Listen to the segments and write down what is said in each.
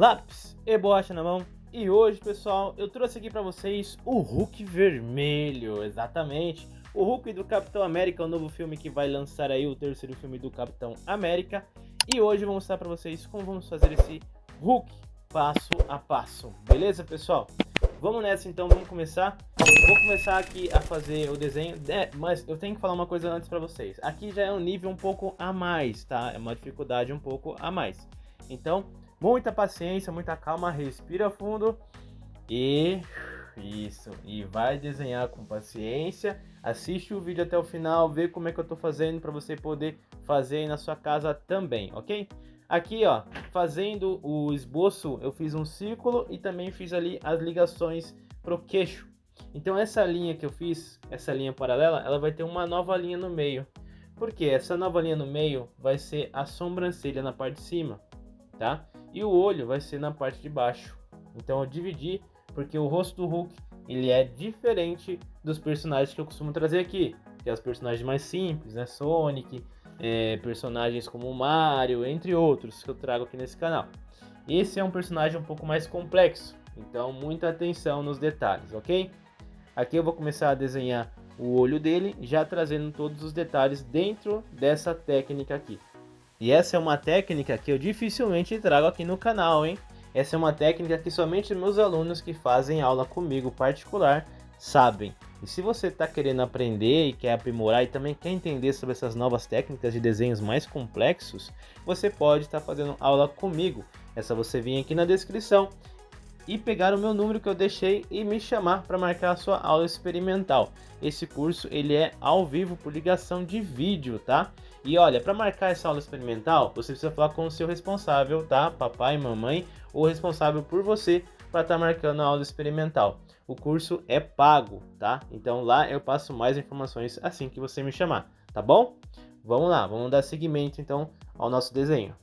lápis e borracha na mão. E hoje, pessoal, eu trouxe aqui para vocês o Hulk vermelho, exatamente. O Hulk do Capitão América, o novo filme que vai lançar aí, o terceiro filme do Capitão América. E hoje eu vou mostrar para vocês como vamos fazer esse Hulk passo a passo. Beleza, pessoal? Vamos nessa então, vamos começar. Vou começar aqui a fazer o desenho, mas eu tenho que falar uma coisa antes para vocês. Aqui já é um nível um pouco a mais, tá? É uma dificuldade um pouco a mais. Então, muita paciência, muita calma, respira fundo e isso. E vai desenhar com paciência. Assiste o vídeo até o final, vê como é que eu tô fazendo para você poder fazer aí na sua casa também, ok? Aqui, ó, fazendo o esboço, eu fiz um círculo e também fiz ali as ligações pro queixo. Então essa linha que eu fiz, essa linha paralela, ela vai ter uma nova linha no meio. Porque essa nova linha no meio vai ser a sobrancelha na parte de cima, tá? E o olho vai ser na parte de baixo. Então eu dividi porque o rosto do Hulk, ele é diferente dos personagens que eu costumo trazer aqui, que é os personagens mais simples, né? Sonic, personagens como o Mario, entre outros que eu trago aqui nesse canal. Esse é um personagem um pouco mais complexo, então muita atenção nos detalhes, ok? Aqui eu vou começar a desenhar o olho dele, já trazendo todos os detalhes dentro dessa técnica aqui. E essa é uma técnica que eu dificilmente trago aqui no canal, hein? Essa é uma técnica que somente meus alunos que fazem aula comigo particular sabem. E se você está querendo aprender e quer aprimorar e também quer entender sobre essas novas técnicas de desenhos mais complexos, você pode estar fazendo aula comigo. É só você vir aqui na descrição e pegar o meu número que eu deixei e me chamar para marcar a sua aula experimental. Esse curso ele é ao vivo por ligação de vídeo, tá? E olha, para marcar essa aula experimental, você precisa falar com o seu responsável, tá? Papai, mamãe, ou responsável por você para estar marcando a aula experimental. O curso é pago, tá? Então lá eu passo mais informações assim que você me chamar, tá bom? Vamos lá, vamos dar seguimento então ao nosso desenho.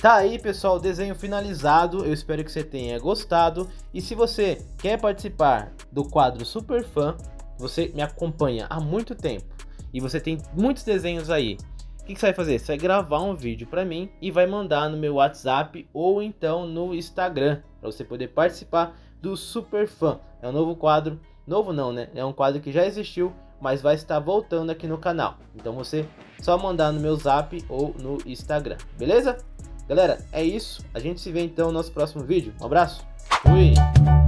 Tá aí, pessoal, o desenho finalizado. Eu espero que você tenha gostado. E se você quer participar do quadro Super Fã, você me acompanha há muito tempo e você tem muitos desenhos aí. O que você vai fazer? Você vai gravar um vídeo para mim e vai mandar no meu WhatsApp ou então no Instagram, para você poder participar do Super Fã. É um novo quadro, novo não, né? É um quadro que já existiu, mas vai estar voltando aqui no canal. Então você só mandar no meu Zap ou no Instagram, beleza? Galera, é isso. A gente se vê então no nosso próximo vídeo. Um abraço. Fui!